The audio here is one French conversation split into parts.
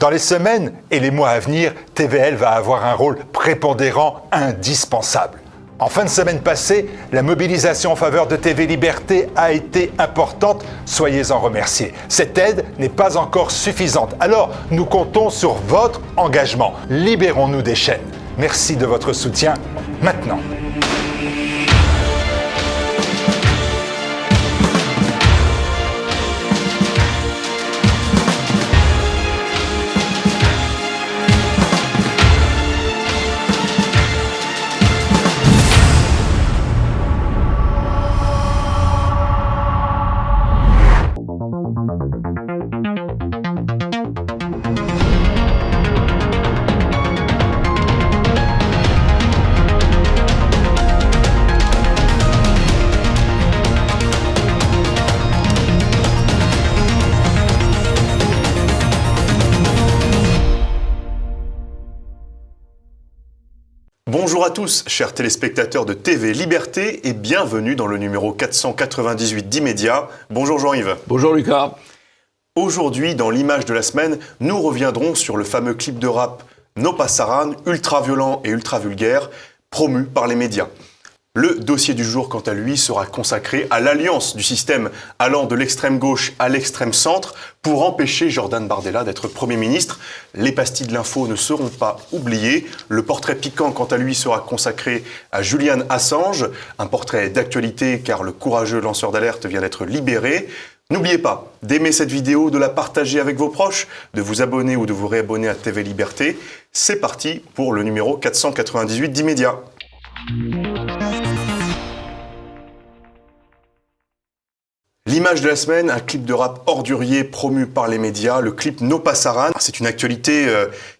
Dans les semaines et les mois à venir, TVL va avoir un rôle prépondérant indispensable. En fin de semaine passée, la mobilisation en faveur de TV Liberté a été importante, soyez-en remerciés. Cette aide n'est pas encore suffisante, alors nous comptons sur votre engagement. Libérons-nous des chaînes. Merci de votre soutien maintenant. Bonjour à tous, chers téléspectateurs de TV Liberté et bienvenue dans le numéro 498 d'Immédiat. Bonjour Jean-Yves. Bonjour Lucas. Aujourd'hui, dans l'image de la semaine, nous reviendrons sur le fameux clip de rap No Pasaran, ultra violent et ultra vulgaire, promu par les médias. Le dossier du jour, quant à lui, sera consacré à l'alliance du système allant de l'extrême gauche à l'extrême centre pour empêcher Jordan Bardella d'être Premier ministre. Les pastilles de l'info ne seront pas oubliées. Le portrait piquant, quant à lui, sera consacré à Julian Assange. Un portrait d'actualité car le courageux lanceur d'alerte vient d'être libéré. N'oubliez pas d'aimer cette vidéo, de la partager avec vos proches, de vous abonner ou de vous réabonner à TV Liberté. C'est parti pour le numéro 498 d'Immédiat. L'image de la semaine, un clip de rap ordurier promu par les médias, le clip No Pasaran. C'est une actualité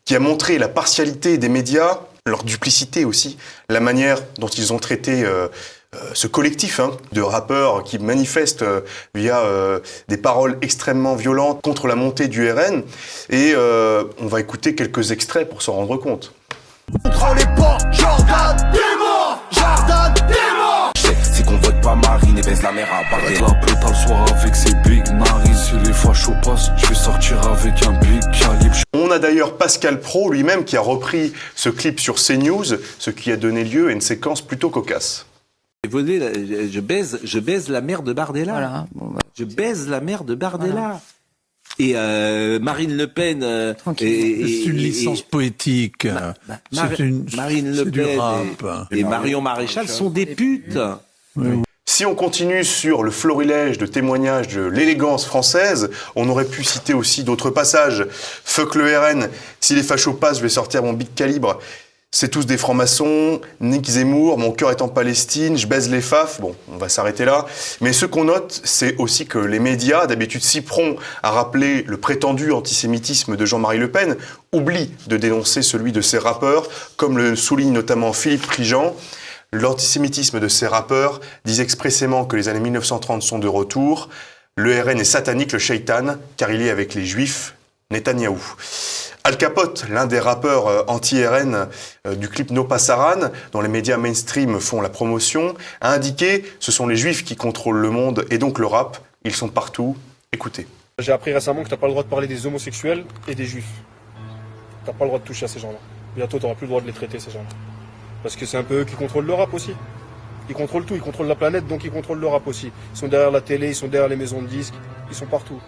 qui a montré la partialité des médias, leur duplicité aussi, la manière dont ils ont traité ce collectif de rappeurs qui manifestent via des paroles extrêmement violentes contre la montée du RN. Et on va écouter quelques extraits pour s'en rendre compte. Contrôlez pas, Jordan, t'es mort! Jordan, t'es mort! C'est qu'on vote pas Marine et baisse la mère à Bardella. La pétale soir avec ses big naris. Si les fachos passent, je vais sortir avec un big calibre. On a d'ailleurs Pascal Praud lui-même qui a repris ce clip sur CNews, ce qui a donné lieu à une séquence plutôt cocasse. Je baise la mère de Bardella. Voilà. Je baise la mère de Bardella. Voilà. Et Marine Le Pen... c'est une licence poétique. Marine Le Pen et Marion Maréchal sont des putes. Oui. Si on continue sur le florilège de témoignages de l'élégance française, on aurait pu citer aussi d'autres passages. Fuck le RN, si les fachos passent, je vais sortir mon big calibre. C'est tous des francs-maçons, Nick Zemmour, mon cœur est en Palestine, je baise les faf. Bon, on va s'arrêter là. Mais ce qu'on note, c'est aussi que les médias, d'habitude si prompts à rappeler le prétendu antisémitisme de Jean-Marie Le Pen, oublient de dénoncer celui de ses rappeurs, comme le souligne notamment Philippe Prigent. L'antisémitisme de ces rappeurs dit expressément que les années 1930 sont de retour. Le RN est satanique, le shaitan, car il est avec les juifs, Netanyahou. Al Capote, l'un des rappeurs anti-RN du clip No Pasaran, dont les médias mainstream font la promotion, a indiqué « Ce sont les juifs qui contrôlent le monde et donc le rap, ils sont partout. Écoutez. » J'ai appris récemment que t'as pas le droit de parler des homosexuels et des juifs. T'as pas le droit de toucher à ces gens-là. Bientôt t'auras plus le droit de les traiter, ces gens-là. Parce que c'est un peu eux qui contrôlent le rap aussi. Ils contrôlent tout, ils contrôlent la planète, donc ils contrôlent le rap aussi. Ils sont derrière la télé, ils sont derrière les maisons de disques, ils sont partout.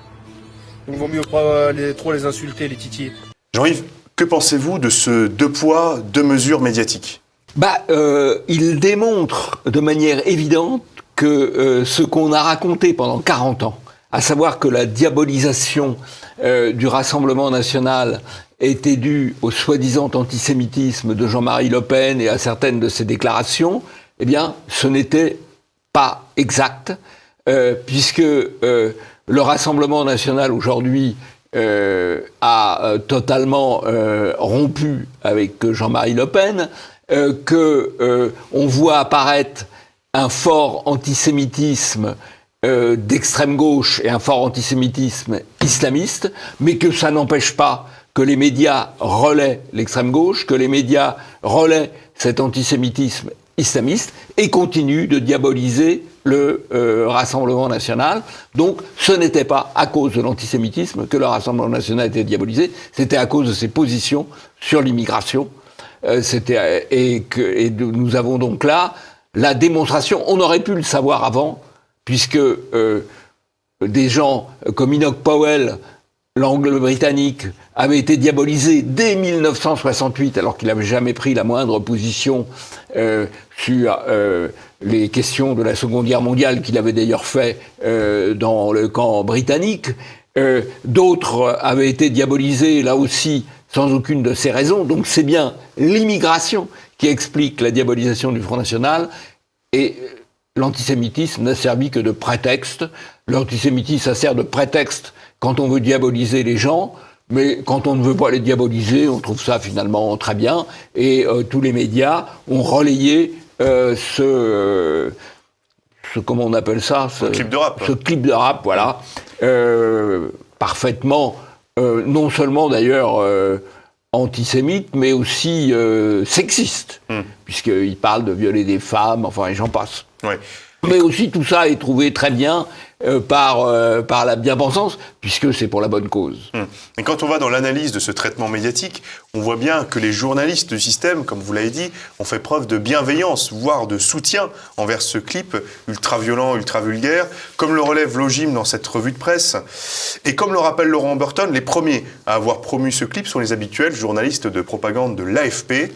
Donc il vaut mieux pas trop les insulter, les titiller. Jean-Yves, que pensez-vous de ce deux poids, deux mesures médiatiques ? Il démontre de manière évidente que ce qu'on a raconté pendant 40 ans, à savoir que la diabolisation du Rassemblement national était due au soi-disant antisémitisme de Jean-Marie Le Pen et à certaines de ses déclarations, eh bien, ce n'était pas exact, puisque le Rassemblement national aujourd'hui a totalement rompu avec Jean-Marie Le Pen, on voit apparaître un fort antisémitisme d'extrême gauche et un fort antisémitisme islamiste, mais que ça n'empêche pas que les médias relaient l'extrême gauche, que les médias relaient cet antisémitisme islamiste et continuent de diaboliser le Rassemblement national. Donc, ce n'était pas à cause de l'antisémitisme que le Rassemblement national était diabolisé, c'était à cause de ses positions sur l'immigration. Nous avons donc là la démonstration. On aurait pu le savoir avant, puisque des gens comme Enoch Powell, l'anglo-britannique, avait été diabolisé dès 1968, alors qu'il n'avait jamais pris la moindre position sur les questions de la Seconde Guerre mondiale, qu'il avait d'ailleurs fait dans le camp britannique. D'autres avaient été diabolisés, là aussi, sans aucune de ces raisons. Donc c'est bien l'immigration qui explique la diabolisation du Front National, et l'antisémitisme n'a servi que de prétexte. L'antisémitisme, ça sert de prétexte quand on veut diaboliser les gens, mais quand on ne veut pas les diaboliser, on trouve ça finalement très bien. Et tous les médias ont relayé comment on appelle ça, ce clip de rap. Ce clip de rap, voilà, parfaitement, non seulement d'ailleurs antisémite, mais aussi sexiste, puisqu'il parle de violer des femmes, enfin, et j'en passe. Ouais. Mais aussi tout ça est trouvé très bien par la bien-pensance, puisque c'est pour la bonne cause. Et quand on va dans l'analyse de ce traitement médiatique, on voit bien que les journalistes du système, comme vous l'avez dit, ont fait preuve de bienveillance, voire de soutien envers ce clip ultra-violent, ultra-vulgaire, comme le relève Logim dans cette revue de presse. Et comme le rappelle Laurent Burton, les premiers à avoir promu ce clip sont les habituels journalistes de propagande de l'AFP.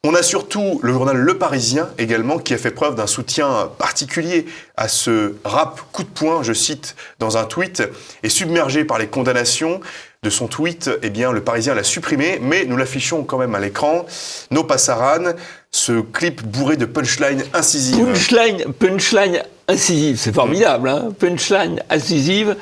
On a surtout le journal Le Parisien également qui a fait preuve d'un soutien particulier à ce rap coup de poing, je cite dans un tweet, et submergé par les condamnations de son tweet, eh bien Le Parisien l'a supprimé, mais nous l'affichons quand même à l'écran. No Passaran, ce clip bourré de punchlines incisives. Punchline incisive, c'est formidable, hein. Punchline incisive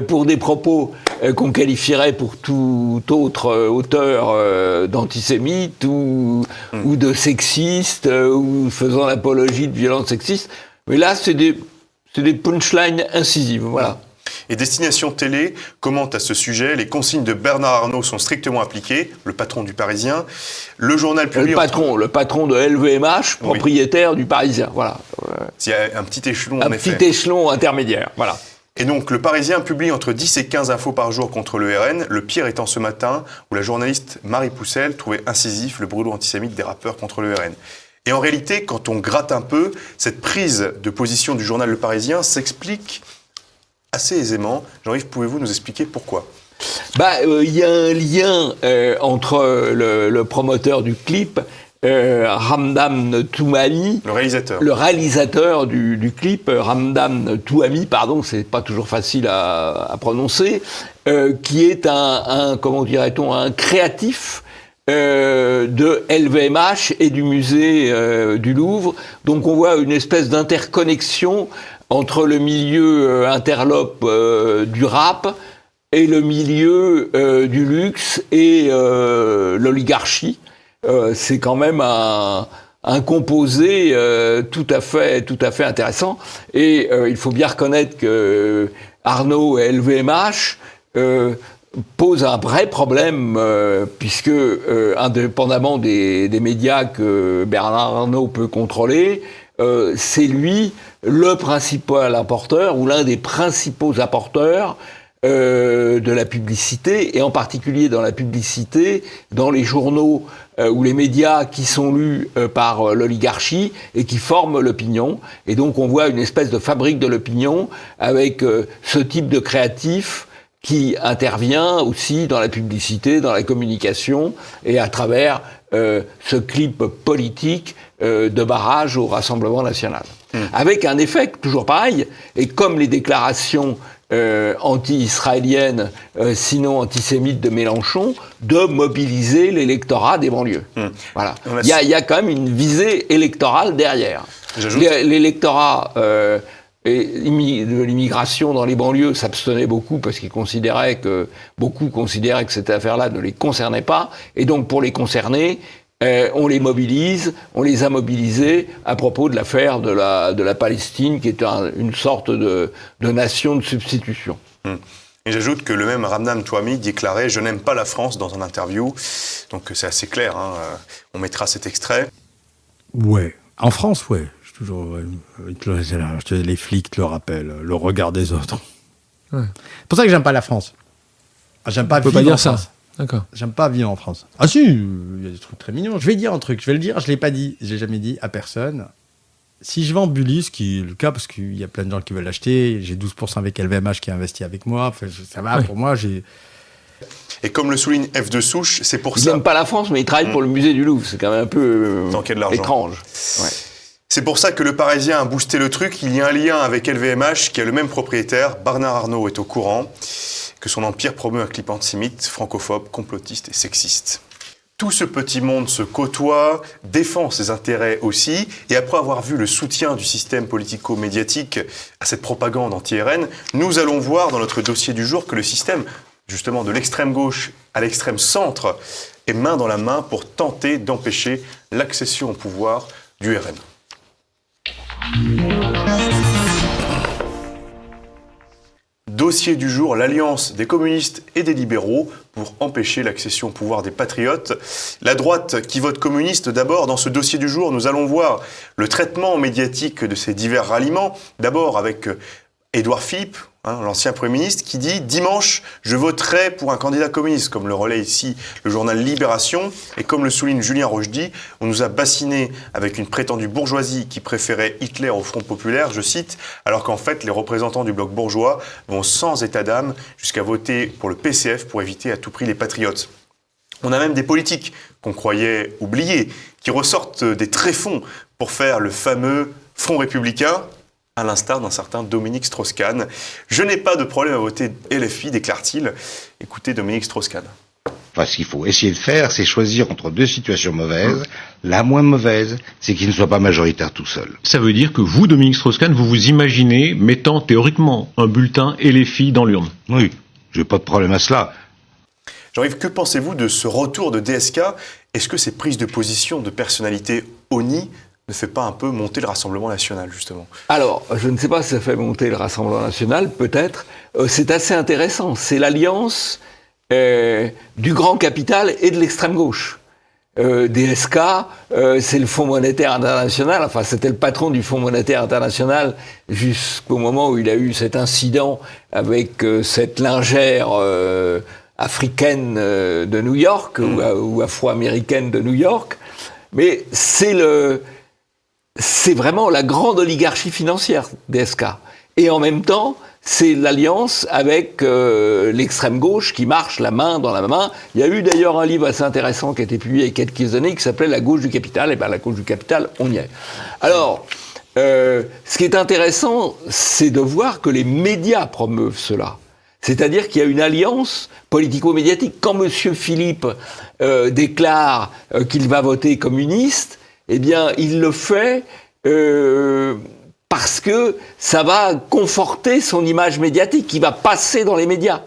pour des propos qu'on qualifierait pour tout autre auteur d'antisémite ou de sexiste ou faisant l'apologie de violences sexistes. Mais là, c'est des punchlines incisives, voilà. Et Destination Télé commente à ce sujet: les consignes de Bernard Arnault sont strictement appliquées, le patron du Parisien. Le journal publie... Le patron de LVMH, propriétaire du Parisien, voilà. Il y a un petit échelon, en effet. Un petit échelon intermédiaire, voilà. Et donc, le Parisien publie entre 10 et 15 infos par jour contre le RN, le pire étant ce matin, où la journaliste Marie Poussel trouvait incisif le brûlot antisémite des rappeurs contre le RN. Et en réalité, quand on gratte un peu, cette prise de position du journal Le Parisien s'explique assez aisément. Jean-Yves, pouvez-vous nous expliquer pourquoi ? Y a un lien entre le promoteur du clip, Ramdan Touhami, le réalisateur du clip, Ramdan Touhami, pardon, c'est pas toujours facile à prononcer, qui est comment dirait-on, un créatif de LVMH et du musée du Louvre. Donc on voit une espèce d'interconnexion entre le milieu interlope du rap et le milieu du luxe et l'oligarchie. C'est quand même un composé tout à fait intéressant. Et il faut bien reconnaître que Arnault et LVMH pose un vrai problème, puisque, indépendamment des médias que Bernard Arnault peut contrôler, c'est lui le principal apporteur, ou l'un des principaux apporteurs de la publicité, et en particulier dans la publicité, dans les journaux ou les médias qui sont lus par l'oligarchie et qui forment l'opinion. Et donc on voit une espèce de fabrique de l'opinion avec ce type de créatif qui intervient aussi dans la publicité, dans la communication, et à travers ce clip politique de barrage au Rassemblement national. Avec un effet toujours pareil, et comme les déclarations anti-israéliennes, sinon antisémites de Mélenchon, de mobiliser l'électorat des banlieues. Voilà. Il y a quand même une visée électorale derrière. L'électorat de l'immigration dans les banlieues s'abstenait beaucoup parce qu'ils considéraient que cette affaire-là ne les concernait pas, et donc pour les concerner, on les mobilise, on les a mobilisés à propos de l'affaire de la Palestine, qui est une sorte de nation de substitution. Et j'ajoute que le même Ramdan Touhami déclarait « Je n'aime pas la France » dans une interview. Donc c'est assez clair, hein. On mettra cet extrait. Ouais. En France, ouais. Je toujours les flics te le rappellent, le regard des autres. Ouais. C'est pour ça que j'aime pas la France. J'aime pas vivre en France. D'accord. J'aime pas vivre en France. Ah si, il y a des trucs très mignons. Je vais dire un truc, je vais le dire, je l'ai pas dit, j'ai jamais dit à personne. Si je vends Bully, ce qui est le cas, parce qu'il y a plein de gens qui veulent l'acheter, j'ai 12% avec LVMH qui a investi avec moi, enfin, ça va, pour moi, j'ai... Et comme le souligne F de Souche, c'est pour Il ça... n'aime pas la France, mais il travaille pour le musée du Louvre. C'est quand même un peu étrange. Ouais. C'est pour ça que le Parisien a boosté le truc. Il y a un lien avec LVMH qui a le même propriétaire. Bernard Arnault est au courant que son empire promeut un clip antisémite, francophobe, complotiste et sexiste. Tout ce petit monde se côtoie, défend ses intérêts aussi, et après avoir vu le soutien du système politico-médiatique à cette propagande anti-RN, nous allons voir dans notre dossier du jour que le système, justement de l'extrême gauche à l'extrême centre, est main dans la main pour tenter d'empêcher l'accession au pouvoir du RN. Dossier du jour, l'alliance des communistes et des libéraux pour empêcher l'accession au pouvoir des patriotes. La droite qui vote communiste, d'abord, dans ce dossier du jour, nous allons voir le traitement médiatique de ces divers ralliements. D'abord avec Édouard Philippe, l'ancien Premier ministre, qui dit « Dimanche, je voterai pour un candidat communiste », comme le relaie ici le journal Libération. Et comme le souligne Julien Rochdy, on nous a bassiné avec une prétendue bourgeoisie qui préférait Hitler au Front populaire, je cite, alors qu'en fait, les représentants du bloc bourgeois vont sans état d'âme jusqu'à voter pour le PCF pour éviter à tout prix les patriotes. On a même des politiques qu'on croyait oubliés, qui ressortent des tréfonds pour faire le fameux Front républicain, à l'instar d'un certain Dominique Strauss-Kahn. « Je n'ai pas de problème à voter LFI », déclare-t-il. Écoutez Dominique Strauss-Kahn. Enfin, ce qu'il faut essayer de faire, c'est choisir entre deux situations mauvaises. La moins mauvaise, c'est qu'il ne soit pas majoritaire tout seul. Ça veut dire que vous, Dominique Strauss-Kahn, vous vous imaginez mettant théoriquement un bulletin LFI dans l'urne? Oui, j'ai pas de problème à cela. Jean-Yves, que pensez-vous de ce retour de DSK? Est-ce que ces prises de position de personnalités ONI ne fait pas un peu monter le Rassemblement national, justement? Alors, je ne sais pas si ça fait monter le Rassemblement national, peut-être. C'est assez intéressant. C'est l'alliance du grand capital et de l'extrême gauche. DSK, c'est le Fonds monétaire international, enfin c'était le patron du Fonds monétaire international jusqu'au moment où il a eu cet incident avec cette lingère africaine de New York, ou afro-américaine de New York. Mais c'est vraiment la grande oligarchie financière, DSK. Et en même temps, c'est l'alliance avec l'extrême gauche qui marche la main dans la main. Il y a eu d'ailleurs un livre assez intéressant qui a été publié il y a quelques années qui s'appelait « La gauche du capital ». Et bien la gauche du capital, on y est. Alors, ce qui est intéressant, c'est de voir que les médias promeuvent cela. C'est-à-dire qu'il y a une alliance politico-médiatique. Quand M. Philippe déclare qu'il va voter communiste, eh bien, il le fait parce que ça va conforter son image médiatique, qui va passer dans les médias.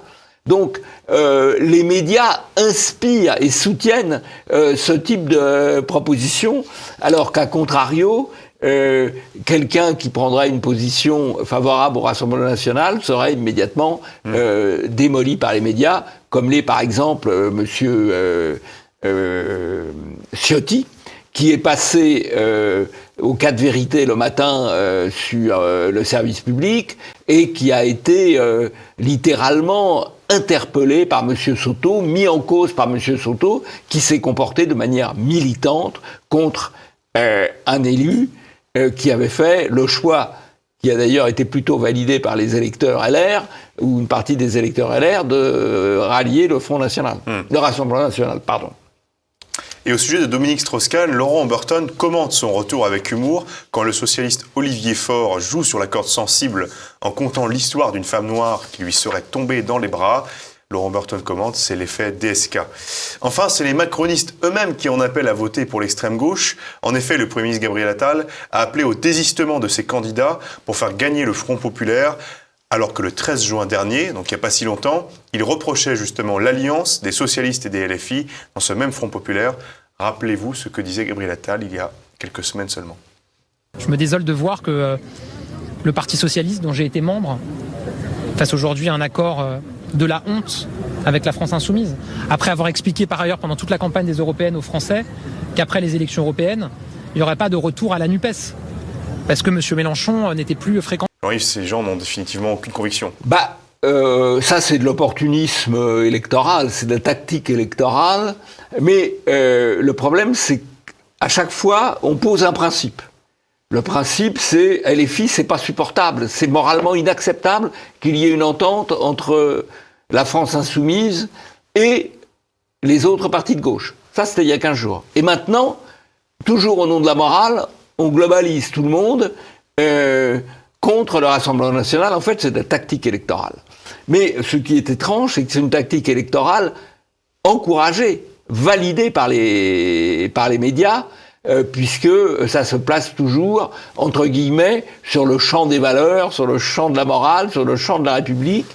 Donc, les médias inspirent et soutiennent ce type de proposition, alors qu'à contrario, quelqu'un qui prendrait une position favorable au Rassemblement national serait immédiatement démoli par les médias, comme l'est par exemple monsieur Ciotti, qui est passé au 4 vérités le matin sur le service public et qui a été littéralement interpellé par M. Soto, mis en cause par M. Soto, qui s'est comporté de manière militante contre un élu qui avait fait le choix, qui a d'ailleurs été plutôt validé par les électeurs LR, ou une partie des électeurs LR, de rallier le Front National, le Rassemblement National, pardon. Et au sujet de Dominique Strauss-Kahn, Laurent Humberton commente son retour avec humour quand le socialiste Olivier Faure joue sur la corde sensible en contant l'histoire d'une femme noire qui lui serait tombée dans les bras. Laurent Humberton commente, c'est l'effet DSK. Enfin, c'est les macronistes eux-mêmes qui en appellent à voter pour l'extrême gauche. En effet, le Premier ministre Gabriel Attal a appelé au désistement de ses candidats pour faire gagner le Front populaire, alors que le 13 juin dernier, donc il n'y a pas si longtemps, il reprochait justement l'alliance des socialistes et des LFI dans ce même Front populaire. Rappelez-vous ce que disait Gabriel Attal il y a quelques semaines seulement. Je me désole de voir que le Parti socialiste, dont j'ai été membre, fasse aujourd'hui un accord de la honte avec la France insoumise. Après avoir expliqué par ailleurs pendant toute la campagne des Européennes aux Français qu'après les élections européennes, il n'y aurait pas de retour à la NUPES. parce que M. Mélenchon n'était plus fréquent. Jean-Yves, ces gens n'ont définitivement aucune conviction. Ça, c'est de l'opportunisme électoral, c'est de la tactique électorale. Mais le problème, c'est qu'à chaque fois, on pose un principe. Le principe, c'est LFI, c'est pas supportable, c'est moralement inacceptable qu'il y ait une entente entre la France insoumise et les autres partis de gauche. Ça, c'était il y a 15 jours. Et maintenant, toujours au nom de la morale, on globalise tout le monde contre le Rassemblement national. En fait, c'est de la tactique électorale. Mais ce qui est étrange, c'est que c'est une tactique électorale encouragée, validée par les médias, puisque ça se place toujours, entre guillemets, sur le champ des valeurs, sur le champ de la morale, sur le champ de la République,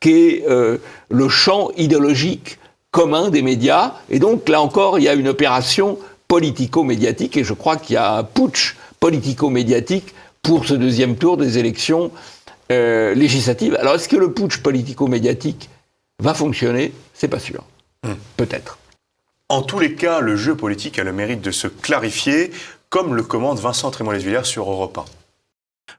qui est le champ idéologique commun des médias. Et donc, là encore, il y a une opération politico-médiatique, et je crois qu'il y a un putsch politico-médiatique pour ce deuxième tour des élections législatives. Alors, est-ce que le putsch politico-médiatique va fonctionner ? C'est pas sûr. Peut-être. En tous les cas, le jeu politique a le mérite de se clarifier, comme le commande Vincent Trémollet-Villers sur Europe 1.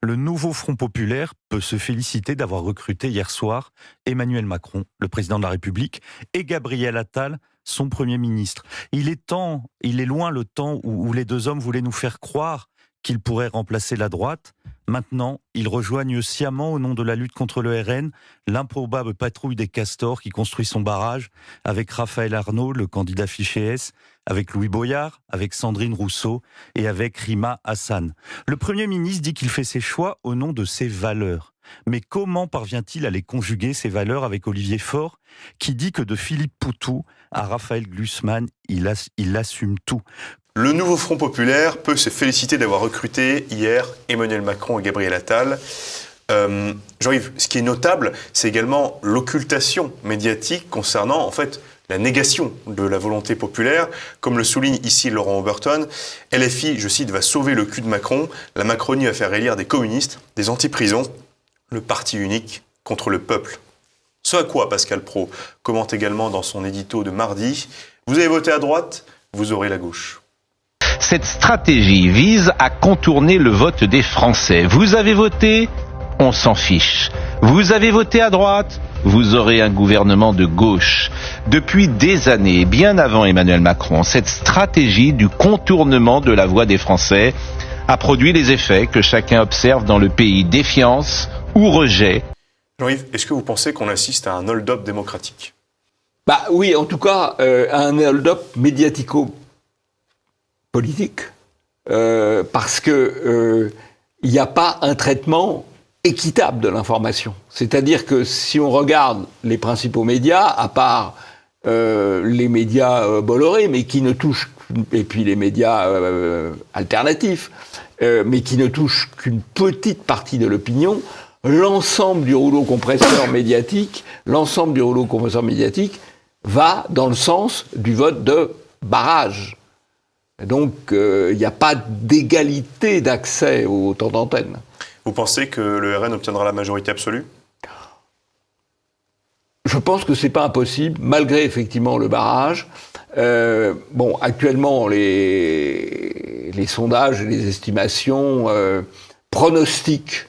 Le nouveau Front populaire peut se féliciter d'avoir recruté hier soir Emmanuel Macron, le président de la République, et Gabriel Attal, son Premier ministre. Il est loin le temps où les deux hommes voulaient nous faire croire qu'ils pourraient remplacer la droite. Maintenant, ils rejoignent sciemment, au nom de la lutte contre le RN, l'improbable patrouille des castors qui construit son barrage, avec Raphaël Arnaud, le candidat fiché S, avec Louis Boyard, avec Sandrine Rousseau et avec Rima Hassan. Le Premier ministre dit qu'il fait ses choix au nom de ses valeurs. Mais comment parvient-il à les conjuguer, ces valeurs, avec Olivier Faure, qui dit que de Philippe Poutou à Raphaël Glucksmann, il assume tout? Le nouveau Front populaire peut se féliciter d'avoir recruté hier Emmanuel Macron et Gabriel Attal. Jean-Yves, ce qui est notable, c'est également l'occultation médiatique concernant, en fait, la négation de la volonté populaire. Comme le souligne ici Laurent Oberton, LFI, je cite, va sauver le cul de Macron. La Macronie va faire élire des communistes, des anti-prisons, le parti unique contre le peuple. Ce à quoi Pascal Praud commente également dans son édito de mardi. Vous avez voté à droite, vous aurez la gauche. Cette stratégie vise à contourner le vote des Français. Vous avez voté, on s'en fiche. Vous avez voté à droite, vous aurez un gouvernement de gauche. Depuis des années, bien avant Emmanuel Macron, cette stratégie du contournement de la voix des Français a produit les effets que chacun observe dans le pays. Défiance ou rejet. Jean-Yves, est-ce que vous pensez qu'on assiste à un hold-up démocratique ? Oui, en tout cas, à un hold-up médiatico-politique. Parce que il n'y a pas un traitement équitable de l'information. C'est-à-dire que si on regarde les principaux médias, à part les médias Bolloré, mais qui ne touchent, et puis les médias alternatifs, mais qui ne touchent qu'une petite partie de l'opinion, l'ensemble du rouleau compresseur médiatique va dans le sens du vote de barrage. Donc, il n'y a pas d'égalité d'accès au temps d'antenne. Vous pensez que le RN obtiendra la majorité absolue ? Je pense que c'est pas impossible, malgré effectivement le barrage. Actuellement, les sondages et les estimations pronostiquent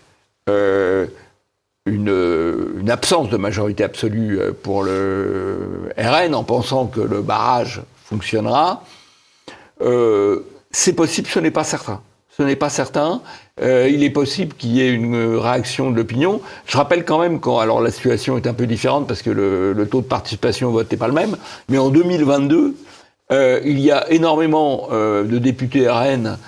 une absence de majorité absolue pour le RN, en pensant que le barrage fonctionnera. C'est possible, ce n'est pas certain. Il est possible qu'il y ait une réaction de l'opinion. Je rappelle quand même alors la situation est un peu différente parce que le taux de participation au vote n'est pas le même, mais en 2022, il y a énormément de députés RN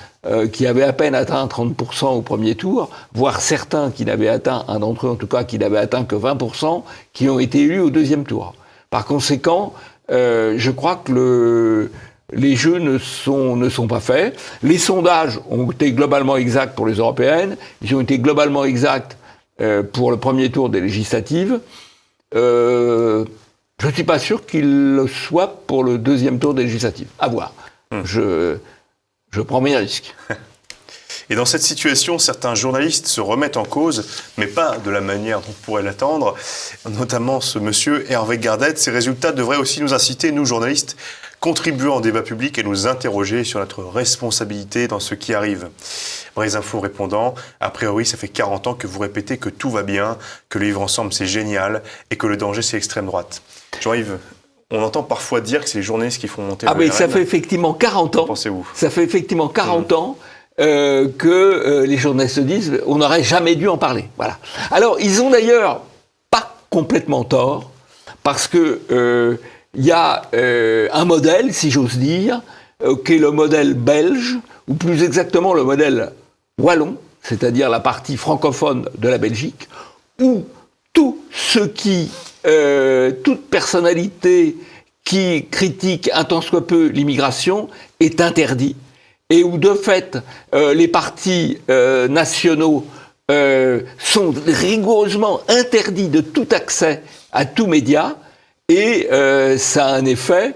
qui avaient à peine atteint 30% au premier tour, voire certains qui n'avaient atteint, un d'entre eux en tout cas, qui n'avaient atteint que 20%, qui ont été élus au deuxième tour. Par conséquent, je crois que les jeux ne sont pas faits. Les sondages ont été globalement exacts pour les européennes. Ils ont été globalement exacts pour le premier tour des législatives. Je ne suis pas sûr qu'ils le soient pour le deuxième tour des législatives. À voir. Je prends mes risques. Et dans cette situation, certains journalistes se remettent en cause, mais pas de la manière dont on pourrait l'attendre, notamment ce monsieur Hervé Gardette. Ces résultats devraient aussi nous inciter, nous journalistes, contribuant au débat public et nous interroger sur notre responsabilité dans ce qui arrive. Brésinfo répondant, a priori ça fait 40 ans que vous répétez que tout va bien, que le vivre ensemble c'est génial et que le danger c'est l'extrême droite. Jean-Yves, on entend parfois dire que c'est les journalistes qui font monter le RN. Mais ça fait effectivement 40 ans. Pensez-vous ? Ça fait effectivement 40 ans que les journalistes disent on n'aurait jamais dû en parler. Voilà. Alors, ils ont d'ailleurs pas complètement tort, parce que y a un modèle, si j'ose dire, qui est le modèle belge, ou plus exactement le modèle wallon, c'est-à-dire la partie francophone de la Belgique, où tout ce qui, toute personnalité qui critique un tant soit peu l'immigration est interdit, et où de fait les partis nationaux sont rigoureusement interdits de tout accès à tout média, et ça a un effet,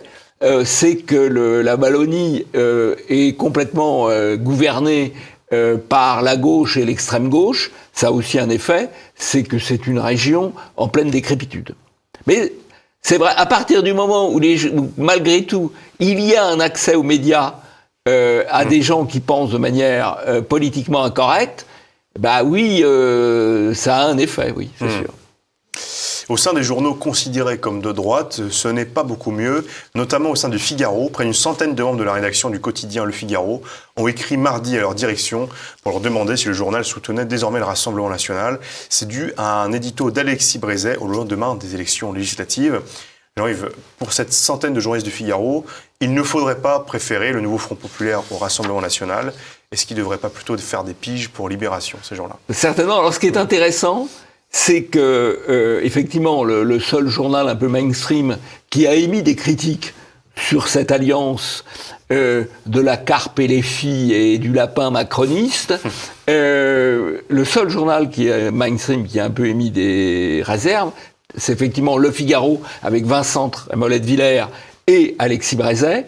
c'est que la Wallonie est complètement gouvernée par la gauche et l'extrême gauche. Ça a aussi un effet, c'est que c'est une région en pleine décrépitude. Mais c'est vrai, à partir du moment où malgré tout, il y a un accès aux médias à des gens qui pensent de manière politiquement incorrecte, bah oui, ça a un effet, oui, c'est sûr. Au sein des journaux considérés comme de droite, ce n'est pas beaucoup mieux, notamment au sein du Figaro. Près d'une centaine de membres de la rédaction du quotidien Le Figaro ont écrit mardi à leur direction pour leur demander si le journal soutenait désormais le Rassemblement national. C'est dû à un édito d'Alexis Brézet au lendemain des élections législatives. Jean-Yves, pour cette centaine de journalistes du Figaro, il ne faudrait pas préférer le nouveau Front populaire au Rassemblement national. Est-ce qu'ils ne devraient pas plutôt faire des piges pour Libération, ces gens-là ? Certainement. Alors, ce qui est intéressant, c'est que, effectivement, le seul journal un peu mainstream qui a émis des critiques sur cette alliance de la carpe et les filles et du lapin macroniste, le seul journal qui est mainstream qui a un peu émis des réserves, c'est effectivement Le Figaro, avec Vincent Molette-Villers et Alexis Brézet.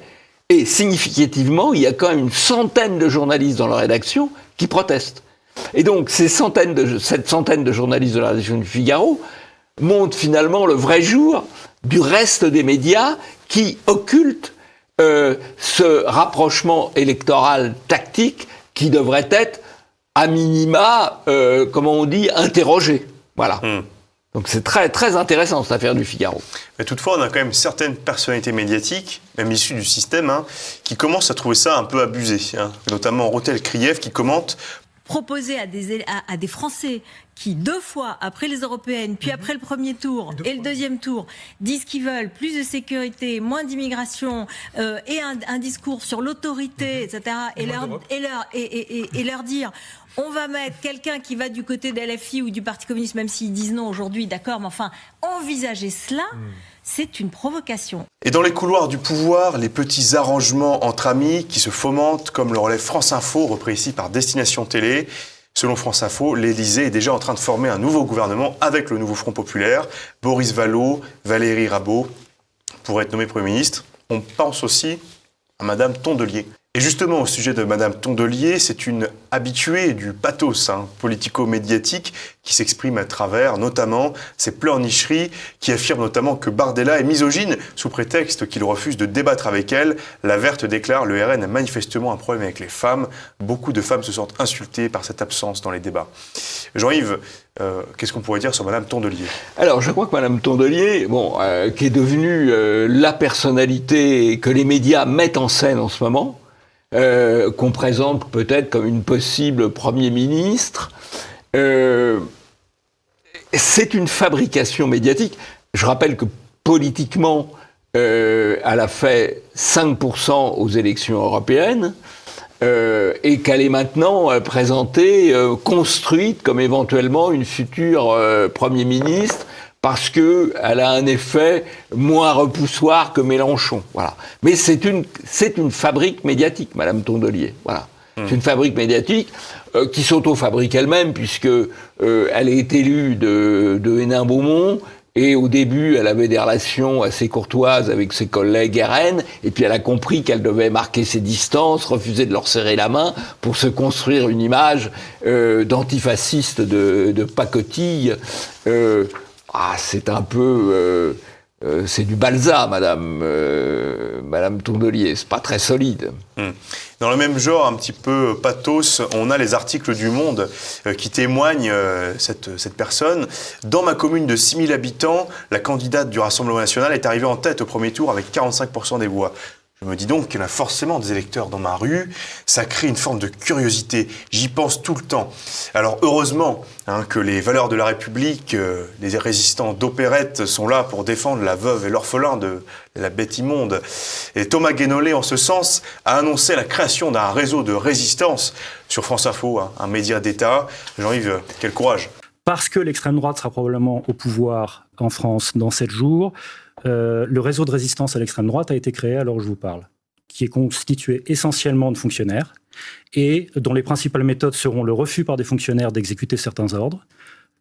Et significativement, il y a quand même une centaine de journalistes dans la rédaction qui protestent. Et donc, cette centaine de journalistes de la rédaction du Figaro montrent finalement le vrai jour du reste des médias qui occultent ce rapprochement électoral tactique qui devrait être, à minima, comment on dit, interrogé. Voilà. Donc c'est très, très intéressant cette affaire du Figaro. Mais toutefois, on a quand même certaines personnalités médiatiques, même issues du système, qui commencent à trouver ça un peu abusé. Notamment Rotel Krief qui commente... Proposer à des Français qui, 2 fois après les européennes, puis après le premier tour et le deuxième tour, disent qu'ils veulent plus de sécurité, moins d'immigration et un discours sur l'autorité, etc. Et leur dire... On va mettre quelqu'un qui va du côté de LFI ou du Parti communiste, même s'ils disent non aujourd'hui, d'accord, mais enfin, envisager cela, c'est une provocation. Et dans les couloirs du pouvoir, les petits arrangements entre amis qui se fomentent, comme le relève France Info, repris ici par Destination Télé. Selon France Info, l'Élysée est déjà en train de former un nouveau gouvernement avec le nouveau Front populaire. Boris Vallaud, Valérie Rabault pourraient être nommés Premier ministre. On pense aussi à Madame Tondelier. Et justement, au sujet de Madame Tondelier, c'est une habituée du pathos politico-médiatique qui s'exprime à travers, notamment, ses pleurnicheries, qui affirment notamment que Bardella est misogyne, sous prétexte qu'il refuse de débattre avec elle. La Verte déclare « Le RN a manifestement un problème avec les femmes. Beaucoup de femmes se sentent insultées par cette absence dans les débats. » Jean-Yves, qu'est-ce qu'on pourrait dire sur Madame Tondelier ? Alors, je crois que Madame Tondelier, qui est devenue la personnalité que les médias mettent en scène en ce moment, qu'on présente peut-être comme une possible Premier ministre. C'est une fabrication médiatique. Je rappelle que politiquement, elle a fait 5% aux élections européennes et qu'elle est maintenant présentée, construite comme éventuellement une future Premier ministre, parce qu'elle a un effet moins repoussoir que Mélenchon. Voilà. Mais c'est une fabrique médiatique, Madame Tondelier. Voilà. C'est une fabrique médiatique qui s'auto-fabrique elle-même, puisque elle est élue de Hénin-Beaumont, et au début, elle avait des relations assez courtoises avec ses collègues RN, et puis elle a compris qu'elle devait marquer ses distances, refuser de leur serrer la main, pour se construire une image d'antifasciste de pacotille. C'est un peu... c'est du Balza, Madame Madame Tondelier. C'est pas très solide. Dans le même genre, un petit peu pathos, on a les articles du Monde qui témoignent cette personne. Dans ma commune de 6000 habitants, la candidate du Rassemblement national est arrivée en tête au premier tour avec 45% des voix. Je me dis donc qu'il y en a forcément des électeurs dans ma rue. Ça crée une forme de curiosité. J'y pense tout le temps. Alors heureusement que les valeurs de la République, les résistants d'opérette sont là pour défendre la veuve et l'orphelin de la bête immonde. Et Thomas Guénolé, en ce sens, a annoncé la création d'un réseau de résistance sur France Info, un média d'État. Jean-Yves, quel courage. Parce que l'extrême droite sera probablement au pouvoir en France dans 7 jours, le réseau de résistance à l'extrême droite a été créé à l'heure où je vous parle, qui est constitué essentiellement de fonctionnaires et dont les principales méthodes seront le refus par des fonctionnaires d'exécuter certains ordres,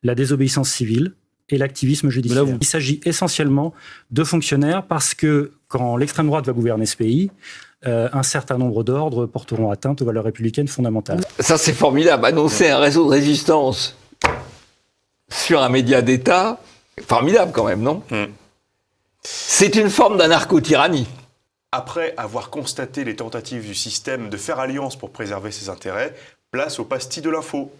la désobéissance civile et l'activisme judiciaire. Il s'agit essentiellement de fonctionnaires parce que quand l'extrême droite va gouverner ce pays, un certain nombre d'ordres porteront atteinte aux valeurs républicaines fondamentales. Ça, c'est formidable. Annoncer un réseau de résistance sur un média d'État, formidable quand même, non ? C'est une forme d'anarcho-tyrannie. Après avoir constaté les tentatives du système de faire alliance pour préserver ses intérêts, place au pastille de l'info.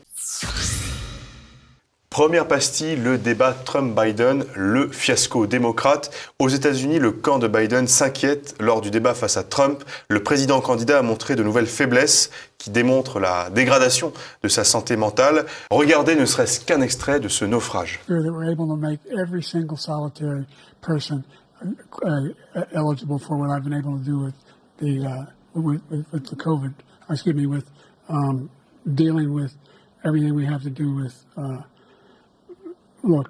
Première pastille, le débat Trump-Biden, le fiasco démocrate. Aux États-Unis, le camp de Biden s'inquiète. Lors du débat face à Trump, le président candidat a montré de nouvelles faiblesses qui démontrent la dégradation de sa santé mentale. Regardez ne serait-ce qu'un extrait de ce naufrage. Eligible for what I've been able to do with the COVID. Excuse me, with dealing with everything we have to do with. Look,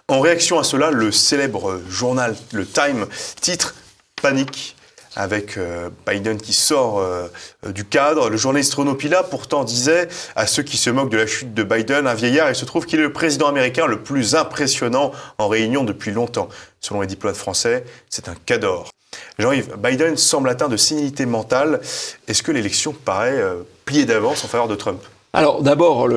En réaction à cela, le célèbre journal, le Time, titre « Panique ». Avec Biden qui sort du cadre. Le journaliste Renaud Pila, pourtant, disait à ceux qui se moquent de la chute de Biden, un vieillard, il se trouve qu'il est le président américain le plus impressionnant en réunion depuis longtemps. Selon les diplomates français, c'est un cador. Jean-Yves, Biden semble atteint de sénilité mentale. Est-ce que l'élection paraît pliée d'avance en faveur de Trump ? Alors, d'abord,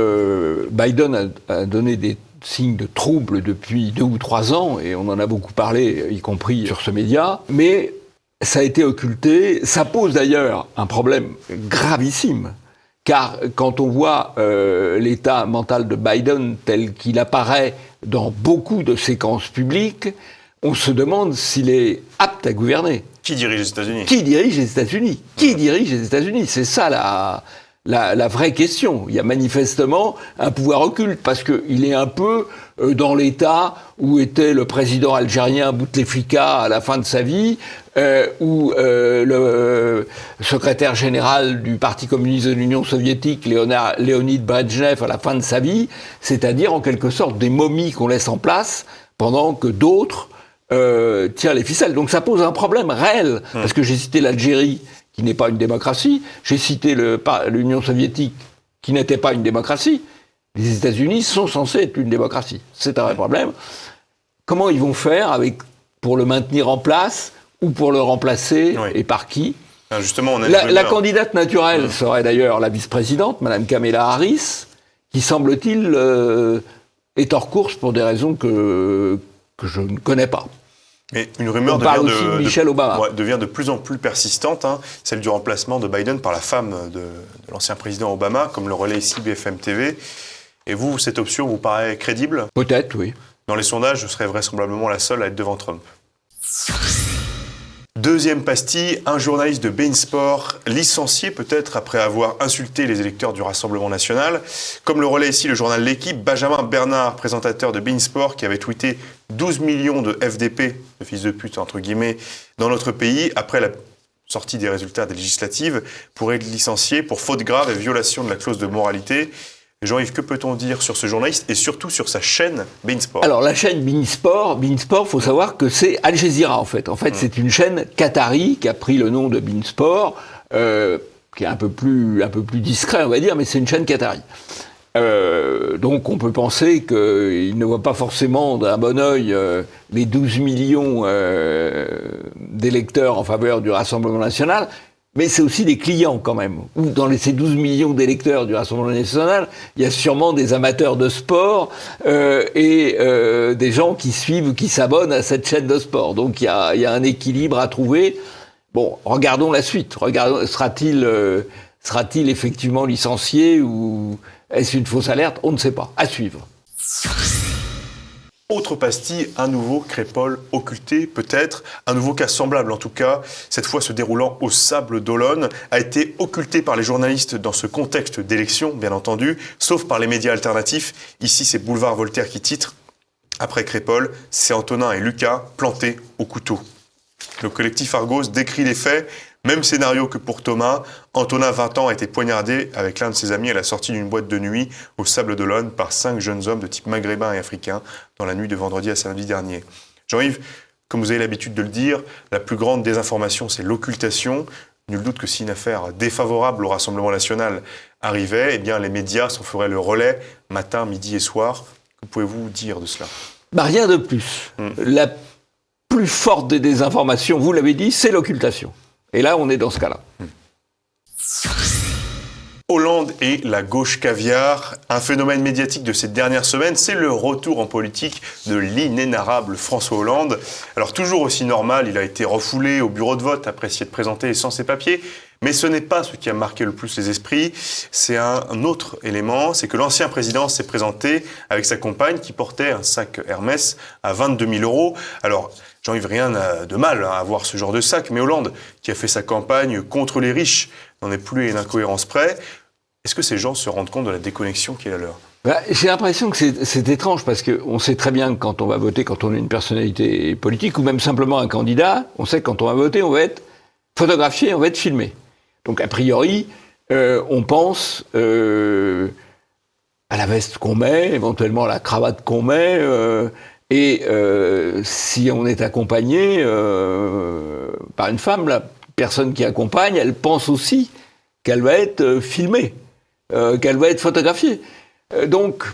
Biden a donné des signes de trouble depuis 2 ou 3 ans, et on en a beaucoup parlé, y compris sur ce média, mais ça a été occulté. Ça pose d'ailleurs un problème gravissime, car quand on voit l'état mental de Biden tel qu'il apparaît dans beaucoup de séquences publiques, on se demande s'il est apte à gouverner. Qui dirige les États-Unis ? Qui dirige les États-Unis ? Qui dirige les États-Unis ? C'est ça la vraie question. Il y a manifestement un pouvoir occulte, parce qu'il est un peu dans l'état où était le président algérien Bouteflika à la fin de sa vie, ou le secrétaire général du Parti communiste de l'Union soviétique, Léonid Brejnev, à la fin de sa vie, c'est-à-dire en quelque sorte des momies qu'on laisse en place pendant que d'autres tirent les ficelles. Donc ça pose un problème réel, parce que j'ai cité l'Algérie, qui n'est pas une démocratie, j'ai cité l'Union soviétique, qui n'était pas une démocratie. Les États-Unis sont censés être une démocratie. C'est un vrai problème. Comment ils vont faire pour le maintenir en place ou pour le remplacer, et par qui ? Justement, on a la candidate naturelle serait d'ailleurs la vice-présidente, Mme Kamala Harris, qui semble-t-il est hors course pour des raisons que je ne connais pas. Mais une rumeur devient de plus en plus persistante, celle du remplacement de Biden par la femme de l'ancien président Obama, comme le relaie ici BFM TV. Et vous, cette option vous paraît crédible ? Peut-être, oui. Dans les sondages, je serais vraisemblablement la seule à être devant Trump. Deuxième pastille, un journaliste de beIN Sport, licencié peut-être après avoir insulté les électeurs du Rassemblement national. Comme le relaie ici le journal L'Équipe, Benjamin Bernard, présentateur de beIN Sport, qui avait tweeté 12 millions de FDP, de fils de pute entre guillemets, dans notre pays, après la sortie des résultats des législatives, pourrait être licencié pour faute grave et violation de la clause de moralité. Jean-Yves, que peut-on dire sur ce journaliste et surtout sur sa chaîne beIN Sport ? Alors la chaîne beIN Sport, faut savoir que c'est Al Jazeera en fait. En fait, c'est une chaîne qatari qui a pris le nom de beIN Sport, qui est un peu plus discret, on va dire, mais c'est une chaîne qatari. Donc on peut penser qu'il ne voit pas forcément d'un bon œil les 12 millions d'électeurs en faveur du Rassemblement national. Mais c'est aussi des clients quand même. Dans ces 12 millions d'électeurs du Rassemblement national, il y a sûrement des amateurs de sport et des gens qui suivent, qui s'abonnent à cette chaîne de sport. Donc il y a un équilibre à trouver. Bon, regardons la suite. Sera-t-il effectivement licencié ou est-ce une fausse alerte? On ne sait pas. À suivre. Autre pastille, un nouveau Crépol occulté, peut-être, un nouveau cas semblable en tout cas, cette fois se déroulant au Sable d'Olonne, a été occulté par les journalistes dans ce contexte d'élection, bien entendu, sauf par les médias alternatifs. Ici, c'est Boulevard Voltaire qui titre « Après Crépol, c'est Antonin et Lucas plantés au couteau ». Le collectif Argos décrit les faits. Même scénario que pour Thomas. Antonin, 20 ans, a été poignardé avec l'un de ses amis à la sortie d'une boîte de nuit au Sable d'Olonne par 5 jeunes hommes de type maghrébin et africain dans la nuit de vendredi à samedi dernier. Jean-Yves, comme vous avez l'habitude de le dire, la plus grande désinformation, c'est l'occultation. Nul doute que si une affaire défavorable au Rassemblement national arrivait, eh bien les médias s'en feraient le relais matin, midi et soir. Que pouvez-vous dire de cela? Rien de plus. La plus forte des désinformations, vous l'avez dit, c'est l'occultation. Et là, on est dans ce cas-là. Hollande et la gauche caviar, un phénomène médiatique de ces dernières semaines, c'est le retour en politique de l'inénarrable François Hollande. Alors toujours aussi normal, il a été refoulé au bureau de vote après s'y être présenté sans ses papiers, mais ce n'est pas ce qui a marqué le plus les esprits, c'est un autre élément, c'est que l'ancien président s'est présenté avec sa compagne qui portait un sac Hermès à 22 000 €. Alors, Jean-Yves, rien de mal à avoir ce genre de sac, mais Hollande, qui a fait sa campagne contre les riches, n'en est plus à une incohérence près. Est-ce que ces gens se rendent compte de la déconnexion qui est la leur? J'ai l'impression que c'est étrange, parce qu'on sait très bien que quand on va voter, quand on est une personnalité politique, ou même simplement un candidat, on sait que quand on va voter, on va être photographié, on va être filmé. Donc a priori, on pense à la veste qu'on met, éventuellement à la cravate qu'on met, et si on est accompagné par une femme, la personne qui accompagne, elle pense aussi qu'elle va être filmée, qu'elle va être photographiée. Donc,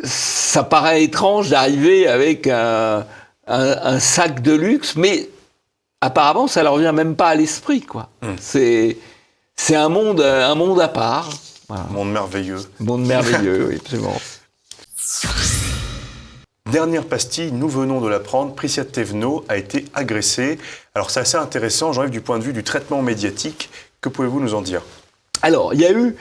ça paraît étrange d'arriver avec un sac de luxe, mais apparemment, ça leur vient même pas à l'esprit, quoi. C'est un monde à part. Voilà. Monde merveilleux. Monde merveilleux, oui, absolument. Dernière pastille, nous venons de l'apprendre, Priscia Thévenot a été agressée. Alors c'est assez intéressant, Jean-Yves, du point de vue du traitement médiatique. Que pouvez-vous nous en dire? Alors, il y a eu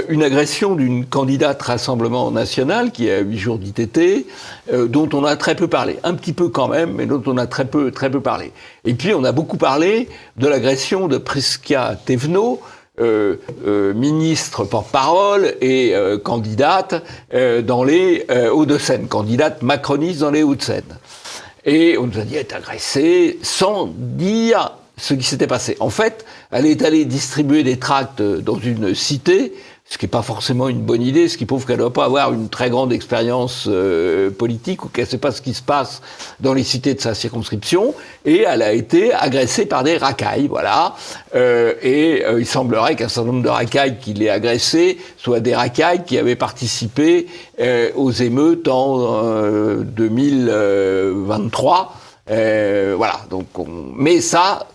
une agression d'une candidate Rassemblement national qui a 8 jours d'ITT, dont on a très peu parlé. Un petit peu quand même, mais dont on a très peu parlé. Et puis on a beaucoup parlé de l'agression de Priscia Thévenot, ministre porte-parole et candidate dans les Hauts-de-Seine, candidate macroniste dans les Hauts-de-Seine. Et on nous a dit être agressée sans dire ce qui s'était passé. En fait, elle est allée distribuer des tracts dans une cité, ce qui n'est pas forcément une bonne idée, ce qui prouve qu'elle ne doit pas avoir une très grande expérience politique ou qu'elle ne sait pas ce qui se passe dans les cités de sa circonscription, et elle a été agressée par des racailles, voilà. Il semblerait qu'un certain nombre de racailles qui l'aient agressée soient des racailles qui avaient participé aux émeutes en 2023. Voilà. Donc, mais ça,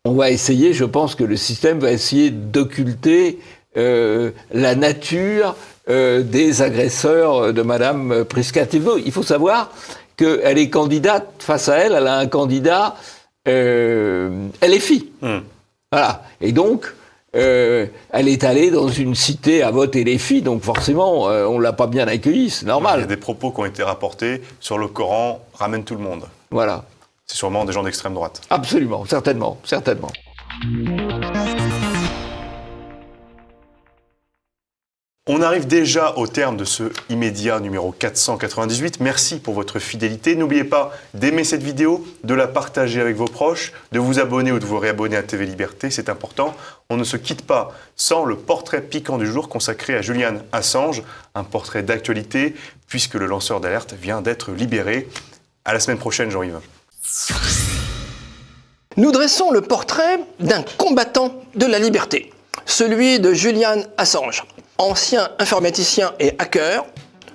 on va essayer. Je pense que le système va essayer d'occulter la nature des agresseurs de Madame Priscia Thévenot. Il faut savoir qu'elle est candidate. Face à elle, elle a un candidat LFI. Voilà. Et donc, elle est allée dans une cité à vote LFI, donc forcément, on l'a pas bien accueillie, c'est normal. Il y a des propos qui ont été rapportés sur le Coran, ramène tout le monde. Voilà. C'est sûrement des gens d'extrême droite. Absolument, certainement. On arrive déjà au terme de ce immédiat numéro 498. Merci pour votre fidélité. N'oubliez pas d'aimer cette vidéo, de la partager avec vos proches, de vous abonner ou de vous réabonner à TV Liberté, c'est important. On ne se quitte pas sans le portrait piquant du jour consacré à Julian Assange, un portrait d'actualité puisque le lanceur d'alerte vient d'être libéré. À la semaine prochaine, Jean-Yves. Nous dressons le portrait d'un combattant de la liberté, celui de Julian Assange. Ancien informaticien et hacker,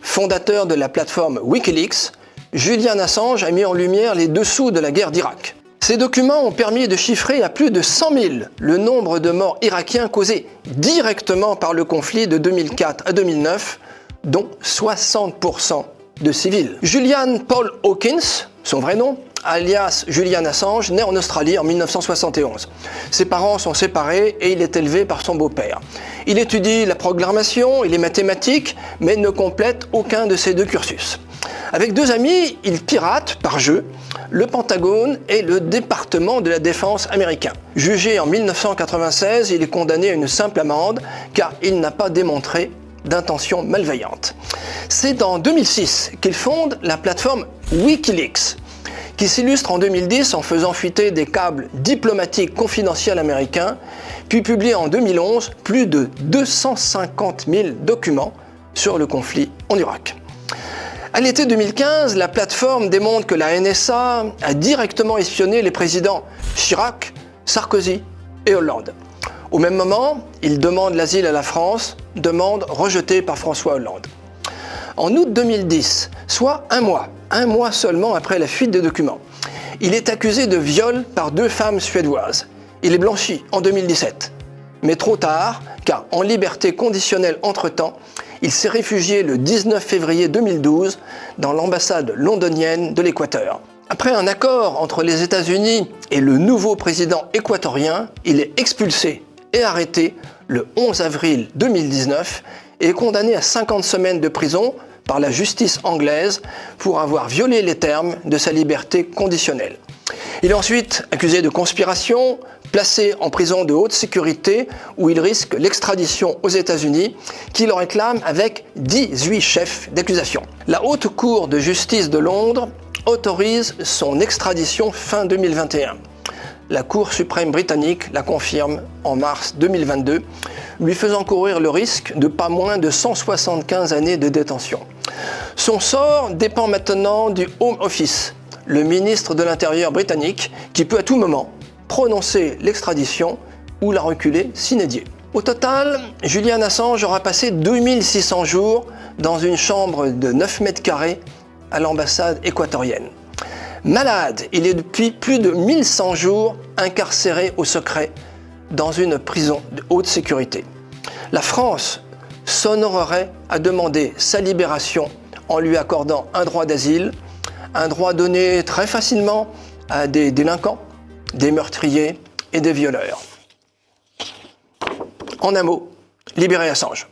fondateur de la plateforme Wikileaks, Julian Assange a mis en lumière les dessous de la guerre d'Irak. Ces documents ont permis de chiffrer à plus de 100 000 le nombre de morts irakiens causés directement par le conflit de 2004 à 2009, dont 60% de civils. Julian Paul Hawkins, son vrai nom, alias Julian Assange, né en Australie en 1971. Ses parents sont séparés et il est élevé par son beau-père. Il étudie la programmation et les mathématiques, mais ne complète aucun de ces deux cursus. Avec deux amis, il pirate, par jeu, le Pentagone et le département de la défense américain. Jugé en 1996, il est condamné à une simple amende car il n'a pas démontré d'intention malveillante. C'est en 2006 qu'il fonde la plateforme Wikileaks, qui s'illustre en 2010 en faisant fuiter des câbles diplomatiques confidentiels américains, puis publie en 2011 plus de 250 000 documents sur le conflit en Irak. À l'été 2015, la plateforme démontre que la NSA a directement espionné les présidents Chirac, Sarkozy et Hollande. Au même moment, il demande l'asile à la France, demande rejetée par François Hollande. En août 2010, soit un mois seulement après la fuite des documents, il est accusé de viol par deux femmes suédoises. Il est blanchi en 2017. Mais trop tard, car en liberté conditionnelle entre-temps, il s'est réfugié le 19 février 2012 dans l'ambassade londonienne de l'Équateur. Après un accord entre les États-Unis et le nouveau président équatorien, il est expulsé et arrêté le 11 avril 2019 et est condamné à 50 semaines de prison par la justice anglaise pour avoir violé les termes de sa liberté conditionnelle. Il est ensuite accusé de conspiration, placé en prison de haute sécurité où il risque l'extradition aux États-Unis qui le réclame avec 18 chefs d'accusation. La Haute Cour de justice de Londres autorise son extradition fin 2021. La Cour suprême britannique la confirme en mars 2022, lui faisant courir le risque de pas moins de 175 années de détention. Son sort dépend maintenant du Home Office, le ministre de l'Intérieur britannique, qui peut à tout moment prononcer l'extradition ou la reculer sine die. Au total, Julian Assange aura passé 2600 jours dans une chambre de 9 mètres carrés à l'ambassade équatorienne. Malade, il est depuis plus de 1100 jours incarcéré au secret dans une prison de haute sécurité. La France s'honorerait à demander sa libération en lui accordant un droit d'asile, un droit donné très facilement à des délinquants, des meurtriers et des violeurs. En un mot, libérez Assange.